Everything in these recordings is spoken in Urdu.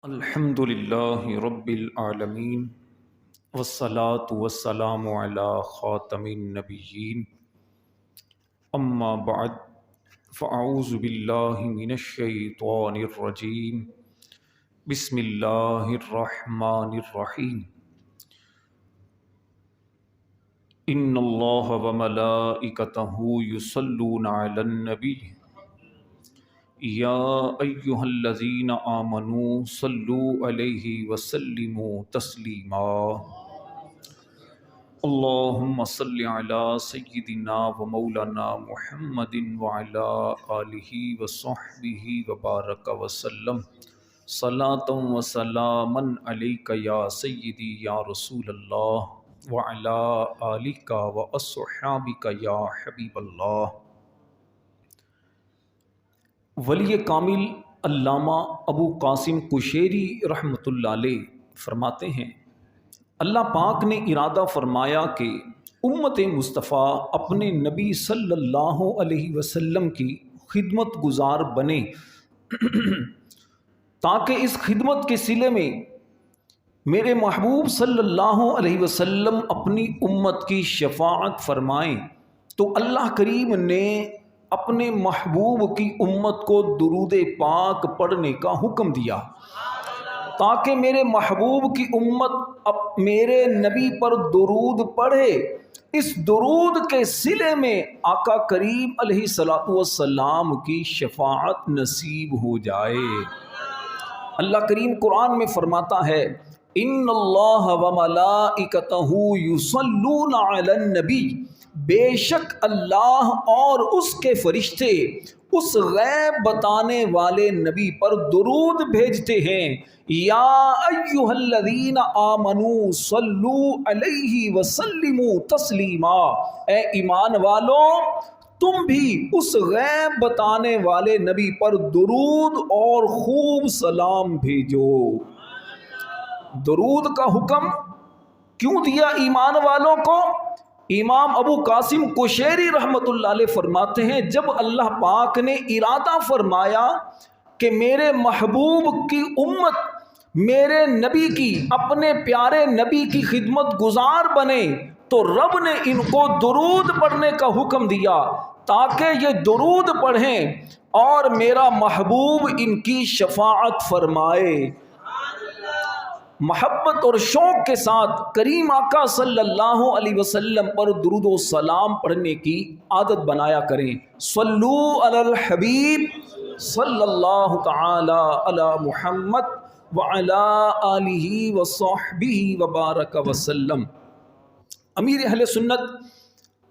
الحمد للہ رب العالمین والصلاة والسلام علی خاتم النبیین اما بعد فاعوذ باللہ من الشیطان الرجیم بسم اللہ الرحمن الرحیم ان اللہ وملائکتہ یصلون علی النبی یا ایہا الذین آمنوا صلوا علیہ وسلموا تسلیما اللہم صل علی سیدنا و مولانا محمد وعلی آلہ وصحبہ وبارک وسلم صلاۃ و سلاما علیک یا سیدی یا رسول اللہ وعلی آلک و اصحابک یا حبیب اللہ۔ ولی کامل علامہ ابو قاسم قشیری رحمۃ اللہ علیہ فرماتے ہیں، اللہ پاک نے ارادہ فرمایا کہ امت مصطفیٰ اپنے نبی صلی اللہ علیہ وسلم کی خدمت گزار بنے تاکہ اس خدمت کے صلے میں میرے محبوب صلی اللہ علیہ وسلم اپنی امت کی شفاعت فرمائیں۔ تو اللہ کریم نے اپنے محبوب کی امت کو درود پاک پڑھنے کا حکم دیا تاکہ میرے محبوب کی امت میرے نبی پر درود پڑھے۔ اس درود کے صلے میں آقا کریم علیہ الصلوۃ والسلام کی شفاعت نصیب ہو جائے۔ اللہ کریم قرآن میں فرماتا ہے، ان اللہ وملائکتہ یصلون علی النبی، بے شک اللہ اور اس کے فرشتے اس غیب بتانے والے نبی پر درود بھیجتے ہیں۔ یا ایھا الذین آمنوا صلوا علیہ وسلموا تسلیما، اے ایمان والو تم بھی اس غیب بتانے والے نبی پر درود اور خوب سلام بھیجو۔ درود کا حکم کیوں دیا ایمان والوں کو؟ امام ابو قاسم قشیری رحمۃ اللہ علیہ فرماتے ہیں، جب اللہ پاک نے ارادہ فرمایا کہ میرے محبوب کی امت میرے نبی کی، اپنے پیارے نبی کی خدمت گزار بنے، تو رب نے ان کو درود پڑھنے کا حکم دیا تاکہ یہ درود پڑھیں اور میرا محبوب ان کی شفاعت فرمائے۔ محبت اور شوق کے ساتھ کریم آقا صلی اللہ علیہ وسلم پر درود و سلام پڑھنے کی عادت بنایا کریں۔ صلو علی الحبیب صلی اللہ تعالی علی محمد وعلی آلہ وصحبہ وبارک وسلم۔ امیر اہل سنت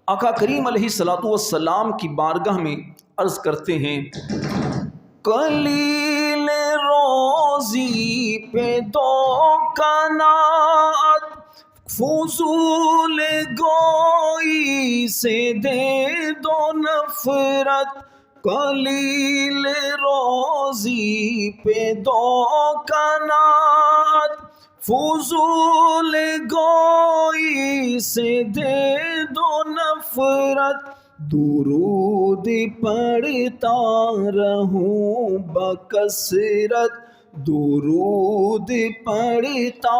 آقا کریم علیہ الصلوۃ والسلام کی بارگاہ میں عرض کرتے ہیں، قلیل روزی پہ دو قناعت، فضول گوئی سے دے دو نفرت۔ قلیل روزی پہ دو قناعت، فضول گوئی سے دے دو نفرت۔ درود پڑھتا رہوں بکثرت، درود پڑھتا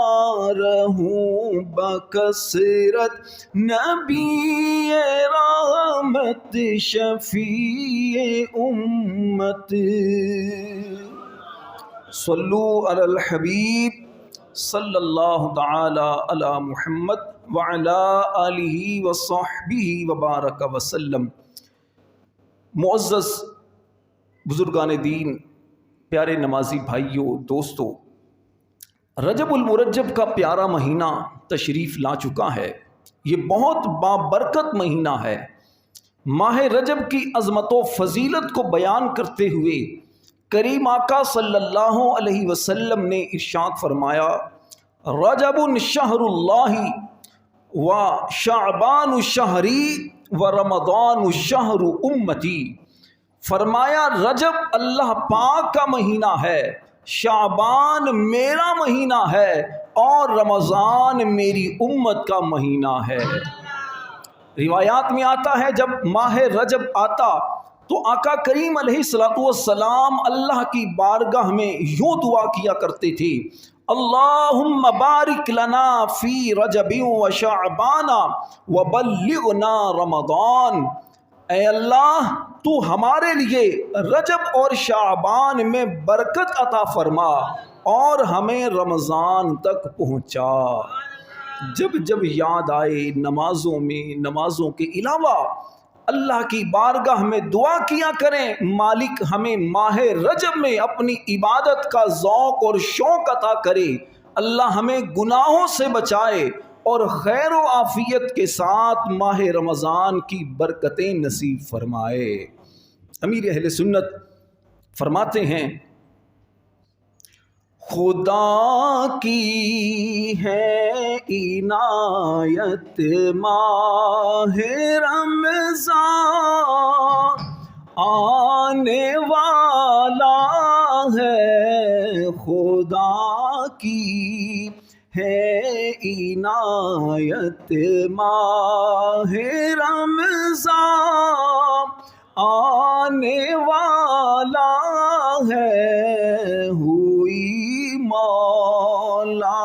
رہوں بکثرت۔ نبی رحمت شفیع امت، صلو علی الحبیب صلی اللہ تعالی علی محمد وعلی آلہ وصحبہ وبارک وسلم۔ معزز بزرگان دین، پیارے نمازی بھائیوں، دوستو، رجب المرجب کا پیارا مہینہ تشریف لا چکا ہے۔ یہ بہت بابرکت مہینہ ہے۔ ماہ رجب کی عظمت و فضیلت کو بیان کرتے ہوئے کریم آقا صلی اللہ علیہ وسلم نے ارشاد فرمایا، رجب شہر اللہ و شعبان شہری و رمضان شہر امتی۔ فرمایا رجب اللہ پاک کا مہینہ ہے، شعبان میرا مہینہ ہے، اور رمضان میری امت کا مہینہ ہے۔ روایات میں آتا ہے جب ماہ رجب آتا تو آقا کریم علیہ الصلوۃ والسلام اللہ کی بارگاہ میں یوں دعا کیا کرتے تھے، اللہم بارک لنا فی رجب و شعبان وبلغنا رمضان، اے اللہ تو ہمارے لیے رجب اور شعبان میں برکت عطا فرما اور ہمیں رمضان تک پہنچا۔ جب جب یاد آئے نمازوں میں، نمازوں کے علاوہ اللہ کی بارگاہ میں دعا کیا کریں، مالک ہمیں ماہ رجب میں اپنی عبادت کا ذوق اور شوق عطا کرے، اللہ ہمیں گناہوں سے بچائے اور خیر و عافیت کے ساتھ ماہ رمضان کی برکتیں نصیب فرمائے۔ امیر اہل سنت فرماتے ہیں، خدا کی ہے عنایت ماہ رمضان آنے والا ہے، خدا کی ہے عنایت ماہ رمضان آنے والا ہے، ہوئی مولا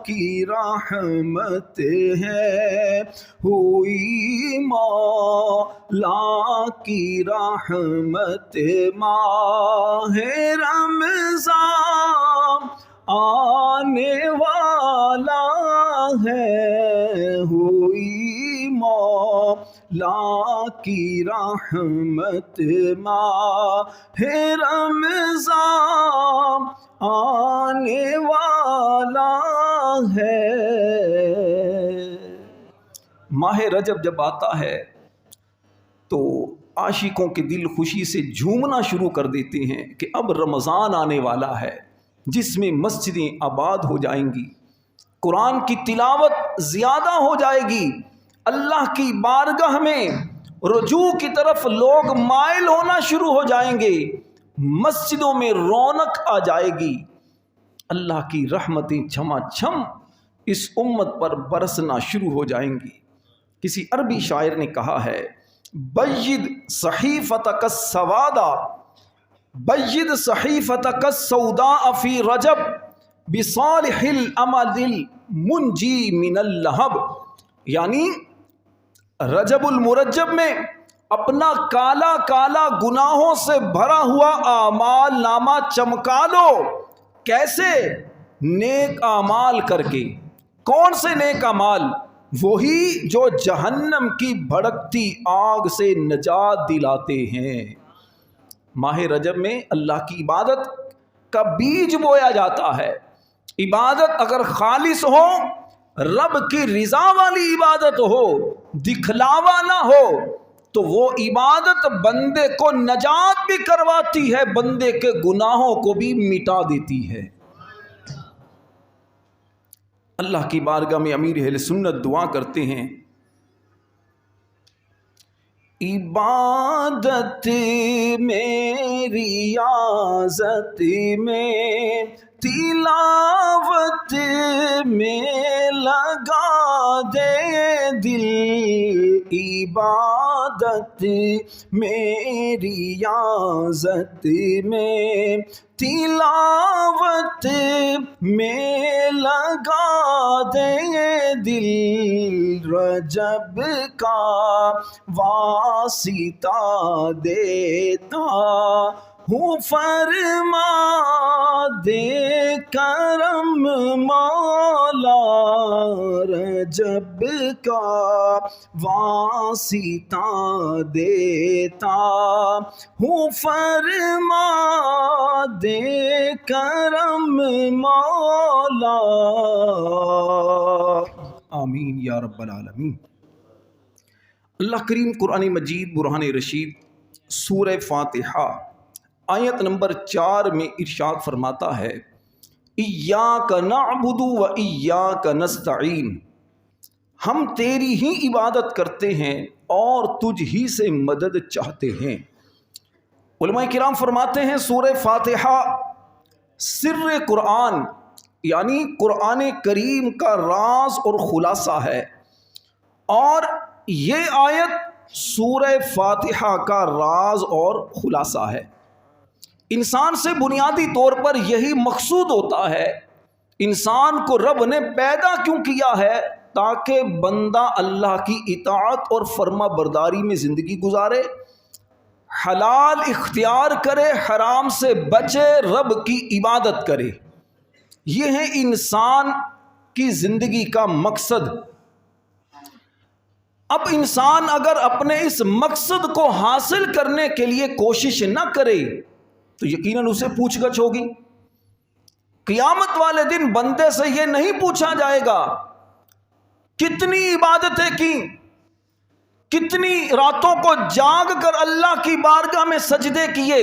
کی رحمت ہے، ہوئی مولا کی رحمت ماہ رمضان آنے والا ہے، ہوئی مولا کی رحمت ماہ رمضان آنے والا ہے۔ ماہ رجب جب آتا ہے تو عاشقوں کے دل خوشی سے جھومنا شروع کر دیتے ہیں کہ اب رمضان آنے والا ہے، جس میں مسجدیں آباد ہو جائیں گی، قرآن کی تلاوت زیادہ ہو جائے گی، اللہ کی بارگاہ میں رجوع کی طرف لوگ مائل ہونا شروع ہو جائیں گے، مسجدوں میں رونق آ جائے گی، اللہ کی رحمتیں چھما چھم اس امت پر برسنا شروع ہو جائیں گی۔ کسی عربی شاعر نے کہا ہے، بید صحیفتک السوادا بید صحیفتک السوداء فی رجب بصالح العمل المنجی من اللہب، یعنی رجب المرجب میں اپنا کالا کالا گناہوں سے بھرا ہوا اعمال نامہ چمکا لو۔ کیسے؟ نیک اعمال کر کے۔ کون سے نیک اعمال؟ وہی جو جہنم کی بھڑکتی آگ سے نجات دلاتے ہیں۔ ماہ رجب میں اللہ کی عبادت کا بیج بویا جاتا ہے۔ عبادت اگر خالص ہو، رب کی رضا والی عبادت ہو، دکھلاوا نہ ہو، تو وہ عبادت بندے کو نجات بھی کرواتی ہے، بندے کے گناہوں کو بھی مٹا دیتی ہے۔ اللہ کی بارگاہ میں امیر اہل سنت دعا کرتے ہیں، عبادت میں ریاضت میں تلاوت میں لگا دے دل، عبادت میں ریاضت میں تلاوت میں لگا دے دل، رجب کا واسطہ دیتا ہوں فرما دے کرم مولا، رجب کا واسطہ دیتا ہوں فرما دے کرم مولا، آمین یا رب العالمین۔ اللہ کریم قرآن مجید برہان رشید سورہ فاتحہ آیت نمبر 4 میں ارشاد فرماتا ہے، ایاک نعبد و ایاک نستعین، ہم تیری ہی عبادت کرتے ہیں اور تجھ ہی سے مدد چاہتے ہیں۔ علماء کرام فرماتے ہیں سورہ فاتحہ سر قرآن یعنی قرآن کریم کا راز اور خلاصہ ہے، اور یہ آیت سورہ فاتحہ کا راز اور خلاصہ ہے۔ انسان سے بنیادی طور پر یہی مقصود ہوتا ہے، انسان کو رب نے پیدا کیوں کیا ہے؟ تاکہ بندہ اللہ کی اطاعت اور فرما برداری میں زندگی گزارے، حلال اختیار کرے، حرام سے بچے، رب کی عبادت کرے۔ یہ ہے انسان کی زندگی کا مقصد۔ اب انسان اگر اپنے اس مقصد کو حاصل کرنے کے لیے کوشش نہ کرے تو یقیناً اسے پوچھ گچھ ہوگی۔ قیامت والے دن بندے سے یہ نہیں پوچھا جائے گا کتنی عبادتیں کی، کتنی راتوں کو جاگ کر اللہ کی بارگاہ میں سجدے کیے،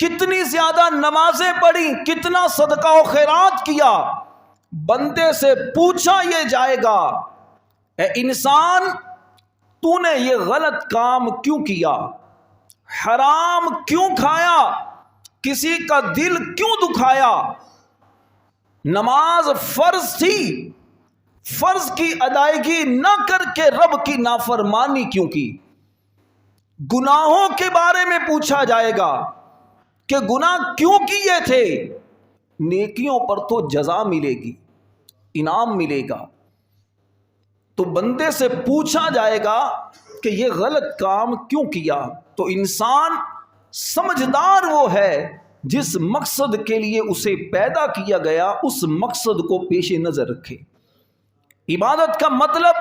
کتنی زیادہ نمازیں پڑھی، کتنا صدقہ و خیرات کیا۔ بندے سے پوچھا یہ جائے گا، اے انسان تو نے یہ غلط کام کیوں کیا، حرام کیوں کھایا، کسی کا دل کیوں دکھایا، نماز فرض تھی، فرض کی ادائیگی نہ کر کے رب کی نافرمانی کیوں کی۔ گناہوں کے بارے میں پوچھا جائے گا کہ گناہ کیوں کیے تھے۔ نیکیوں پر تو جزا ملے گی، انعام ملے گا، تو بندے سے پوچھا جائے گا کہ یہ غلط کام کیوں کیا۔ تو انسان سمجھدار وہ ہے جس مقصد کے لیے اسے پیدا کیا گیا، اس مقصد کو پیش نظر رکھے۔ عبادت کا مطلب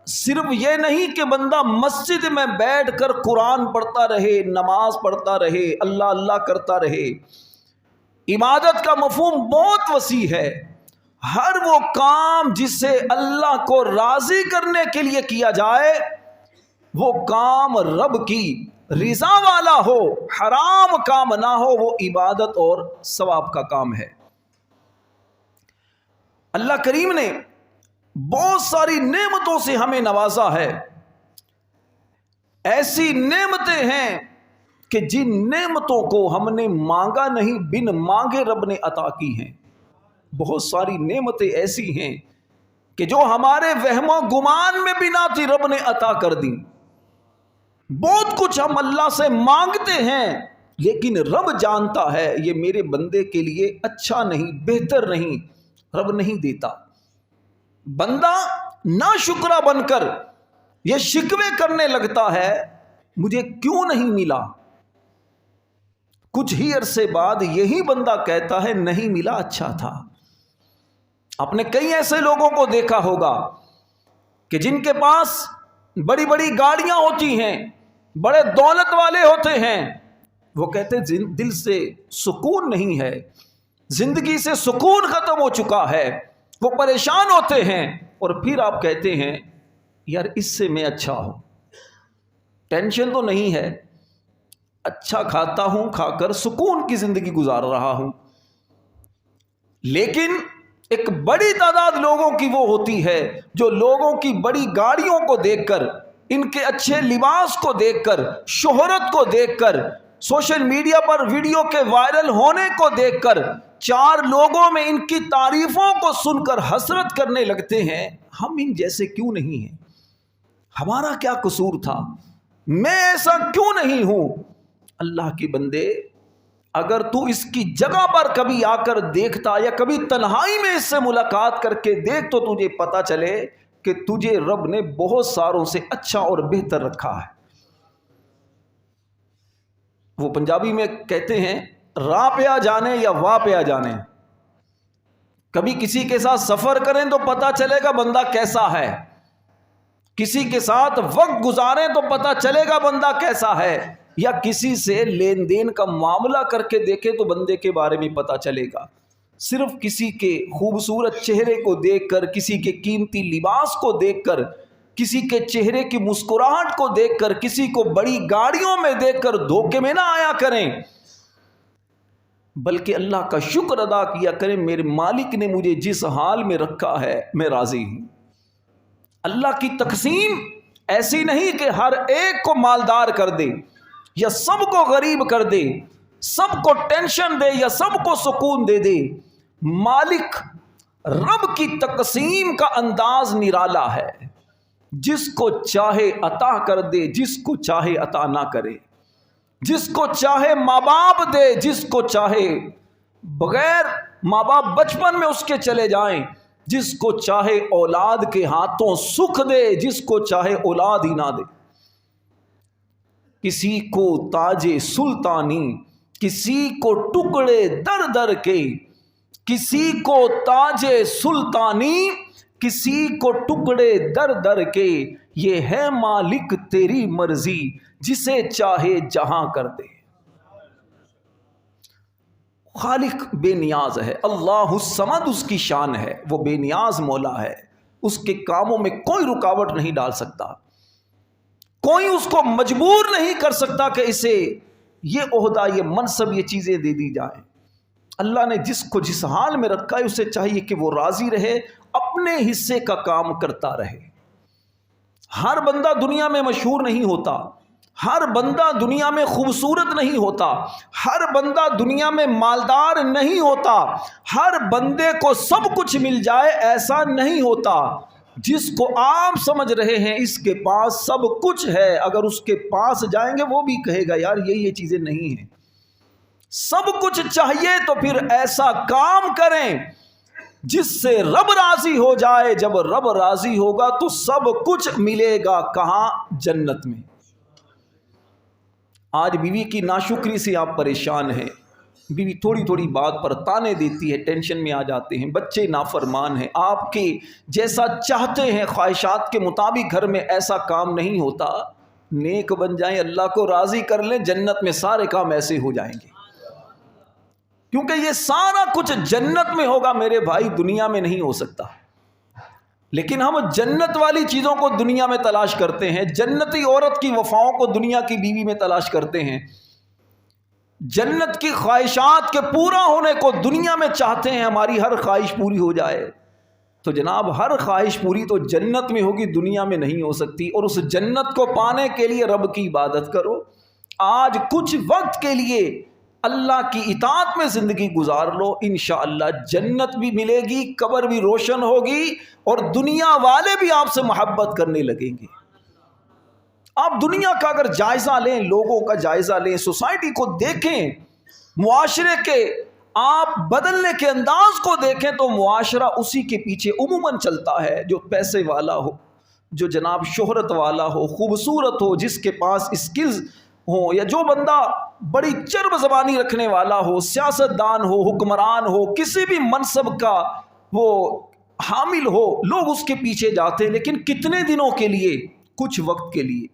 صرف یہ نہیں کہ بندہ مسجد میں بیٹھ کر قرآن پڑھتا رہے، نماز پڑھتا رہے، اللہ اللہ کرتا رہے۔ عبادت کا مفہوم بہت وسیع ہے۔ ہر وہ کام جسے اللہ کو راضی کرنے کے لیے کیا جائے، وہ کام رب کی رضا والا ہو، حرام کام نہ ہو، وہ عبادت اور ثواب کا کام ہے۔ اللہ کریم نے بہت ساری نعمتوں سے ہمیں نوازا ہے۔ ایسی نعمتیں ہیں کہ جن نعمتوں کو ہم نے مانگا نہیں، بن مانگے رب نے عطا کی ہیں۔ بہت ساری نعمتیں ایسی ہیں کہ جو ہمارے وہم و گمان میں بھی نہ تھی، رب نے عطا کر دی۔ بہت کچھ ہم اللہ سے مانگتے ہیں لیکن رب جانتا ہے یہ میرے بندے کے لیے اچھا نہیں، بہتر نہیں، رب نہیں دیتا۔ بندہ ناشکرا بن کر یہ شکوے کرنے لگتا ہے مجھے کیوں نہیں ملا۔ کچھ ہی عرصے بعد یہی بندہ کہتا ہے نہیں ملا، اچھا تھا۔ آپ نے کئی ایسے لوگوں کو دیکھا ہوگا کہ جن کے پاس بڑی بڑی گاڑیاں ہوتی ہیں، بڑے دولت والے ہوتے ہیں، وہ کہتے دل سے سکون نہیں ہے، زندگی سے سکون ختم ہو چکا ہے، وہ پریشان ہوتے ہیں، اور پھر آپ کہتے ہیں یار اس سے میں اچھا ہوں، ٹینشن تو نہیں ہے، اچھا کھاتا ہوں، کھا کر سکون کی زندگی گزار رہا ہوں۔ لیکن ایک بڑی تعداد لوگوں کی وہ ہوتی ہے جو لوگوں کی بڑی گاڑیوں کو دیکھ کر، ان کے اچھے لباس کو دیکھ کر، شہرت کو دیکھ کر، سوشل میڈیا پر ویڈیو کے وائرل ہونے کو دیکھ کر، چار لوگوں میں ان کی تعریفوں کو سن کر حسرت کرنے لگتے ہیں ہم ان جیسے کیوں نہیں ہیں، ہمارا کیا قصور تھا، میں ایسا کیوں نہیں ہوں۔ اللہ کے بندے، اگر تو اس کی جگہ پر کبھی آ کر دیکھتا یا کبھی تنہائی میں اس سے ملاقات کر کے دیکھ تو تجھے پتا چلے کہ تجھے رب نے بہت ساروں سے اچھا اور بہتر رکھا ہے۔ وہ پنجابی میں کہتے ہیں راہ پہ آ جانے یا واہ پہ آ جانے، کبھی کسی کے ساتھ سفر کریں تو پتا چلے گا بندہ کیسا ہے، کسی کے ساتھ وقت گزاریں تو پتا چلے گا بندہ کیسا ہے، یا کسی سے لین دین کا معاملہ کر کے دیکھے تو بندے کے بارے میں پتا چلے گا۔ صرف کسی کے خوبصورت چہرے کو دیکھ کر، کسی کے قیمتی لباس کو دیکھ کر، کسی کے چہرے کی مسکراہٹ کو دیکھ کر، کسی کو بڑی گاڑیوں میں دیکھ کر دھوکے میں نہ آیا کریں، بلکہ اللہ کا شکر ادا کیا کریں میرے مالک نے مجھے جس حال میں رکھا ہے میں راضی ہوں۔ اللہ کی تقسیم ایسی نہیں کہ ہر ایک کو مالدار کر دے یا سب کو غریب کر دے، سب کو ٹینشن دے یا سب کو سکون دے دے۔ مالک رب کی تقسیم کا انداز نرالا ہے۔ جس کو چاہے عطا کر دے، جس کو چاہے عطا نہ کرے، جس کو چاہے ماں باپ دے، جس کو چاہے بغیر ماں باپ بچپن میں اس کے چلے جائیں، جس کو چاہے اولاد کے ہاتھوں سکھ دے، جس کو چاہے اولاد ہی نہ دے۔ کسی کو تاج سلطانی، کسی کو ٹکڑے در در کے، کسی کو تاج سلطانی، کسی کو ٹکڑے در در کے، یہ ہے مالک تیری مرضی، جسے چاہے جہاں کر دے۔ خالق بے نیاز ہے، اللہ الصمد اس کی شان ہے، وہ بے نیاز مولا ہے، اس کے کاموں میں کوئی رکاوٹ نہیں ڈال سکتا، کوئی اس کو مجبور نہیں کر سکتا کہ اسے یہ عہدہ، یہ منصب، یہ چیزیں دے دی جائیں۔ اللہ نے جس کو جس حال میں رکھا ہے اسے چاہیے کہ وہ راضی رہے، اپنے حصے کا کام کرتا رہے۔ ہر بندہ دنیا میں مشہور نہیں ہوتا، ہر بندہ دنیا میں خوبصورت نہیں ہوتا، ہر بندہ دنیا میں مالدار نہیں ہوتا، ہر بندے کو سب کچھ مل جائے ایسا نہیں ہوتا۔ جس کو آپ سمجھ رہے ہیں اس کے پاس سب کچھ ہے، اگر اس کے پاس جائیں گے وہ بھی کہے گا یار یہ چیزیں نہیں ہیں۔ سب کچھ چاہیے تو پھر ایسا کام کریں جس سے رب راضی ہو جائے۔ جب رب راضی ہوگا تو سب کچھ ملے گا، کہاں؟ جنت میں۔ آج بیوی کی ناشکری سے آپ پریشان ہیں، بیوی تھوڑی تھوڑی بات پر تانے دیتی ہے، ٹینشن میں آ جاتے ہیں، بچے نافرمان ہیں، آپ کے جیسا چاہتے ہیں خواہشات کے مطابق گھر میں ایسا کام نہیں ہوتا۔ نیک بن جائیں، اللہ کو راضی کر لیں، جنت میں سارے کام ایسے ہو جائیں گے، کیونکہ یہ سارا کچھ جنت میں ہوگا میرے بھائی، دنیا میں نہیں ہو سکتا۔ لیکن ہم جنت والی چیزوں کو دنیا میں تلاش کرتے ہیں، جنتی عورت کی وفاؤں کو دنیا کی بیوی میں تلاش کرتے ہیں، جنت کی خواہشات کے پورا ہونے کو دنیا میں چاہتے ہیں، ہماری ہر خواہش پوری ہو جائے۔ تو جناب ہر خواہش پوری تو جنت میں ہوگی، دنیا میں نہیں ہو سکتی، اور اس جنت کو پانے کے لیے رب کی عبادت کرو۔ آج کچھ وقت کے لیے اللہ کی اطاعت میں زندگی گزار لو، انشاءاللہ جنت بھی ملے گی، قبر بھی روشن ہوگی، اور دنیا والے بھی آپ سے محبت کرنے لگیں گے۔ آپ دنیا کا اگر جائزہ لیں، لوگوں کا جائزہ لیں، سوسائٹی کو دیکھیں، معاشرے کے آپ بدلنے کے انداز کو دیکھیں، تو معاشرہ اسی کے پیچھے عموماً چلتا ہے، جو پیسے والا ہو، جو جناب شہرت والا ہو، خوبصورت ہو، جس کے پاس اسکلز ہو، یا جو بندہ بڑی چرب زبانی رکھنے والا ہو، سیاستدان ہو، حکمران ہو، کسی بھی منصب کا وہ حامل ہو، لوگ اس کے پیچھے جاتے ہیں، لیکن کتنے دنوں کے لیے؟ کچھ وقت کے لیے۔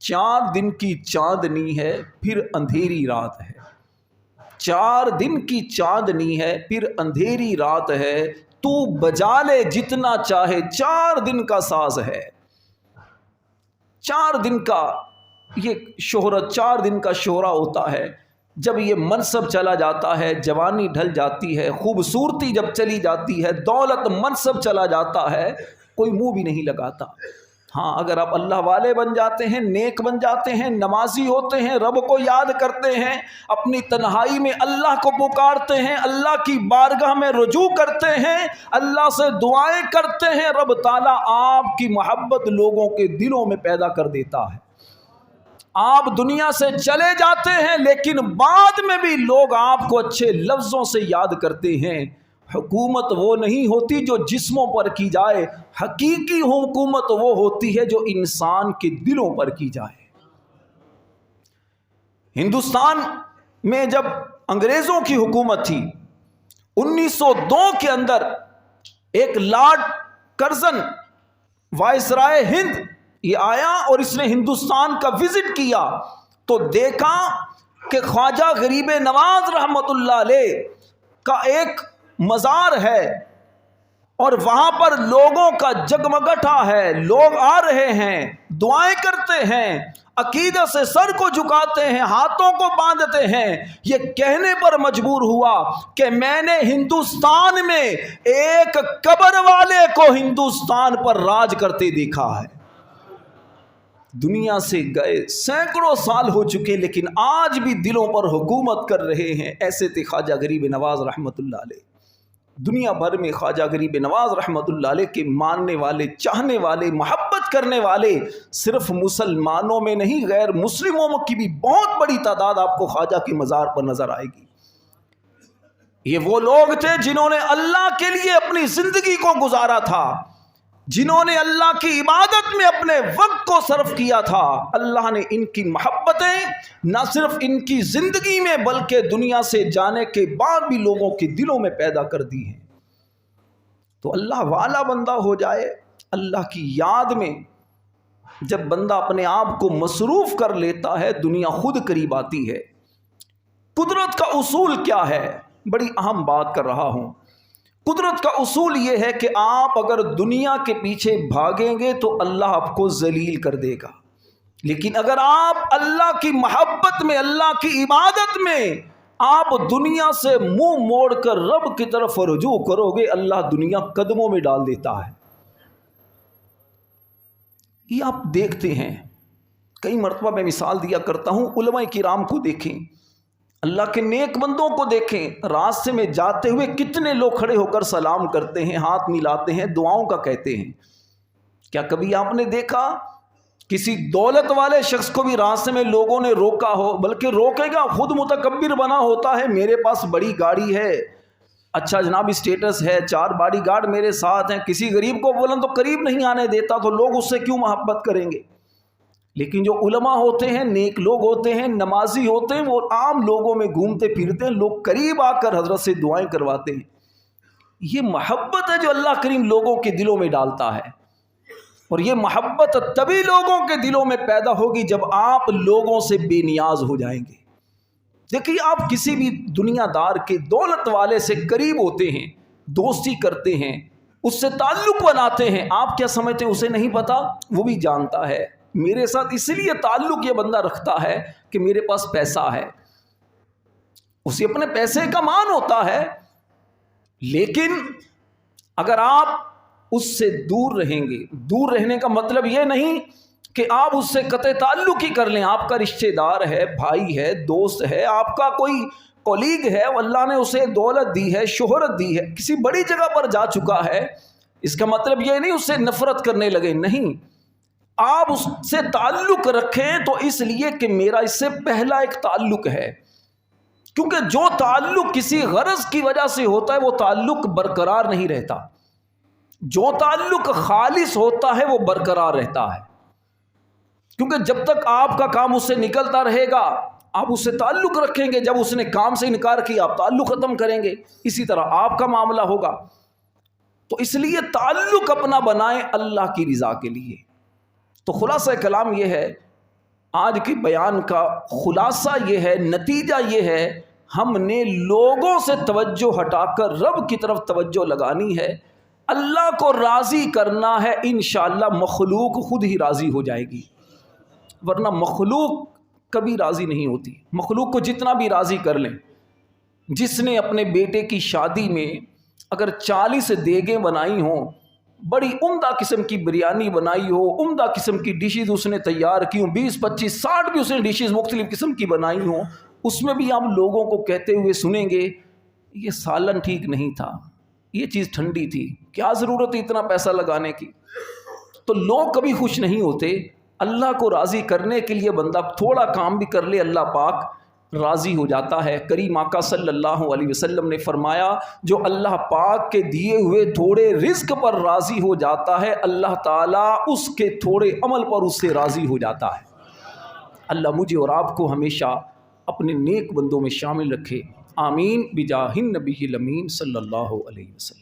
4 دن کی چاندنی ہے، پھر اندھیری رات ہے۔ 4 دن کی چاندنی ہے، پھر اندھیری رات ہے، تو بجا لے جتنا چاہے، 4 دن کا ساز ہے۔ 4 دن کا یہ شہرت، 4 دن کا شہرہ ہوتا ہے۔ جب یہ منصب چلا جاتا ہے، جوانی ڈھل جاتی ہے، خوبصورتی جب چلی جاتی ہے، دولت منصب چلا جاتا ہے، کوئی منہ بھی نہیں لگاتا۔ ہاں اگر آپ اللہ والے بن جاتے ہیں، نیک بن جاتے ہیں، نمازی ہوتے ہیں، رب کو یاد کرتے ہیں، اپنی تنہائی میں اللہ کو پکارتے ہیں، اللہ کی بارگاہ میں رجوع کرتے ہیں، اللہ سے دعائیں کرتے ہیں، رب تعالیٰ آپ کی محبت لوگوں کے دلوں میں پیدا کر دیتا ہے۔ آپ دنیا سے چلے جاتے ہیں، لیکن بعد میں بھی لوگ آپ کو اچھے لفظوں سے یاد کرتے ہیں۔ حکومت وہ نہیں ہوتی جو جسموں پر کی جائے، حقیقی حکومت وہ ہوتی ہے جو انسان کے دلوں پر کی جائے۔ ہندوستان میں جب انگریزوں کی حکومت تھی، 1902 کے اندر ایک لارڈ کرزن وائسرائے ہند یہ آیا اور اس نے ہندوستان کا وزٹ کیا، تو دیکھا کہ خواجہ غریب نواز رحمت اللہ علیہ کا ایک مزار ہے، اور وہاں پر لوگوں کا جگمگٹا ہے، لوگ آ رہے ہیں، دعائیں کرتے ہیں، عقیدت سے سر کو جھکاتے ہیں، ہاتھوں کو باندھتے ہیں۔ یہ کہنے پر مجبور ہوا کہ میں نے ہندوستان میں ایک قبر والے کو ہندوستان پر راج کرتے دیکھا ہے۔ دنیا سے گئے سینکڑوں سال ہو چکے، لیکن آج بھی دلوں پر حکومت کر رہے ہیں۔ ایسے تھے خواجہ غریب نواز رحمت اللہ علیہ۔ دنیا بھر میں خواجہ غریب نواز رحمۃ اللہ علیہ کے ماننے والے، چاہنے والے، محبت کرنے والے صرف مسلمانوں میں نہیں، غیر مسلموں کی بھی بہت بڑی تعداد آپ کو خواجہ کی مزار پر نظر آئے گی۔ یہ وہ لوگ تھے جنہوں نے اللہ کے لیے اپنی زندگی کو گزارا تھا، جنہوں نے اللہ کی عبادت میں اپنے وقت کو صرف کیا تھا۔ اللہ نے ان کی محبتیں نہ صرف ان کی زندگی میں بلکہ دنیا سے جانے کے بعد بھی لوگوں کے دلوں میں پیدا کر دی ہیں۔ تو اللہ والا بندہ ہو جائے، اللہ کی یاد میں جب بندہ اپنے آپ کو مصروف کر لیتا ہے، دنیا خود قریب آتی ہے۔ قدرت کا اصول کیا ہے؟ بڑی اہم بات کر رہا ہوں۔ قدرت کا اصول یہ ہے کہ آپ اگر دنیا کے پیچھے بھاگیں گے تو اللہ آپ کو ذلیل کر دے گا، لیکن اگر آپ اللہ کی محبت میں، اللہ کی عبادت میں آپ دنیا سے منہ موڑ کر رب کی طرف رجوع کرو گے، اللہ دنیا قدموں میں ڈال دیتا ہے۔ یہ آپ دیکھتے ہیں، کئی مرتبہ میں مثال دیا کرتا ہوں، علماء کرام کو دیکھیں، اللہ کے نیک بندوں کو دیکھیں، راستے میں جاتے ہوئے کتنے لوگ کھڑے ہو کر سلام کرتے ہیں، ہاتھ ملاتے ہیں، دعاؤں کا کہتے ہیں۔ کیا کبھی آپ نے دیکھا کسی دولت والے شخص کو بھی راستے میں لوگوں نے روکا ہو؟ بلکہ روکے گا، خود متکبر بنا ہوتا ہے، میرے پاس بڑی گاڑی ہے، اچھا جناب اسٹیٹس ہے، 4 باڈی گارڈ میرے ساتھ ہیں، کسی غریب کو بولن تو قریب نہیں آنے دیتا، تو لوگ اس سے کیوں محبت کریں گے؟ لیکن جو علماء ہوتے ہیں، نیک لوگ ہوتے ہیں، نمازی ہوتے ہیں، وہ عام لوگوں میں گھومتے پھرتے ہیں، لوگ قریب آ کر حضرت سے دعائیں کرواتے ہیں۔ یہ محبت ہے جو اللہ کریم لوگوں کے دلوں میں ڈالتا ہے، اور یہ محبت تبھی لوگوں کے دلوں میں پیدا ہوگی جب آپ لوگوں سے بے نیاز ہو جائیں گے۔ دیکھیے، آپ کسی بھی دنیا دار کے، دولت والے سے قریب ہوتے ہیں، دوستی کرتے ہیں، اس سے تعلق بناتے ہیں، آپ کیا سمجھتے ہیں اسے نہیں پتا؟ وہ بھی جانتا ہے میرے ساتھ اس لیے تعلق یہ بندہ رکھتا ہے کہ میرے پاس پیسہ ہے، اسے اپنے پیسے کا مان ہوتا ہے۔ لیکن اگر آپ اس سے دور رہیں گے، دور رہنے کا مطلب یہ نہیں کہ آپ اس سے قطع تعلق ہی کر لیں، آپ کا رشتہ دار ہے، بھائی ہے، دوست ہے، آپ کا کوئی کولیگ ہے، اللہ نے اسے دولت دی ہے، شہرت دی ہے، کسی بڑی جگہ پر جا چکا ہے، اس کا مطلب یہ نہیں اس سے نفرت کرنے لگے، نہیں، آپ اس سے تعلق رکھیں تو اس لیے کہ میرا اس سے پہلا ایک تعلق ہے، کیونکہ جو تعلق کسی غرض کی وجہ سے ہوتا ہے وہ تعلق برقرار نہیں رہتا، جو تعلق خالص ہوتا ہے وہ برقرار رہتا ہے، کیونکہ جب تک آپ کا کام اس سے نکلتا رہے گا آپ اس سے تعلق رکھیں گے، جب اس نے کام سے انکار کیا آپ تعلق ختم کریں گے، اسی طرح آپ کا معاملہ ہوگا۔ تو اس لیے تعلق اپنا بنائیں اللہ کی رضا کے لیے۔ تو خلاصہ کلام یہ ہے، آج کے بیان کا خلاصہ یہ ہے، نتیجہ یہ ہے، ہم نے لوگوں سے توجہ ہٹا کر رب کی طرف توجہ لگانی ہے، اللہ کو راضی کرنا ہے، انشاءاللہ مخلوق خود ہی راضی ہو جائے گی، ورنہ مخلوق کبھی راضی نہیں ہوتی۔ مخلوق کو جتنا بھی راضی کر لیں، جس نے اپنے بیٹے کی شادی میں اگر 40 دیگیں بنائی ہوں، بڑی عمدہ قسم کی بریانی بنائی ہو، عمدہ قسم کی ڈشز اس نے تیار کی ہوں، 20 25 60 بھی اس نے ڈشز مختلف قسم کی بنائی ہوں، اس میں بھی آپ لوگوں کو کہتے ہوئے سنیں گے یہ سالن ٹھیک نہیں تھا، یہ چیز ٹھنڈی تھی، کیا ضرورت ہے اتنا پیسہ لگانے کی؟ تو لوگ کبھی خوش نہیں ہوتے۔ اللہ کو راضی کرنے کے لیے بندہ تھوڑا کام بھی کر لے، اللہ پاک راضی ہو جاتا ہے۔ کریم آقا صلی اللہ علیہ وسلم نے فرمایا، جو اللہ پاک کے دیے ہوئے تھوڑے رزق پر راضی ہو جاتا ہے، اللہ تعالیٰ اس کے تھوڑے عمل پر اس سے راضی ہو جاتا ہے۔ اللہ مجھے اور آپ کو ہمیشہ اپنے نیک بندوں میں شامل رکھے، آمین بجاہ النبی الامین صلی اللہ علیہ وسلم۔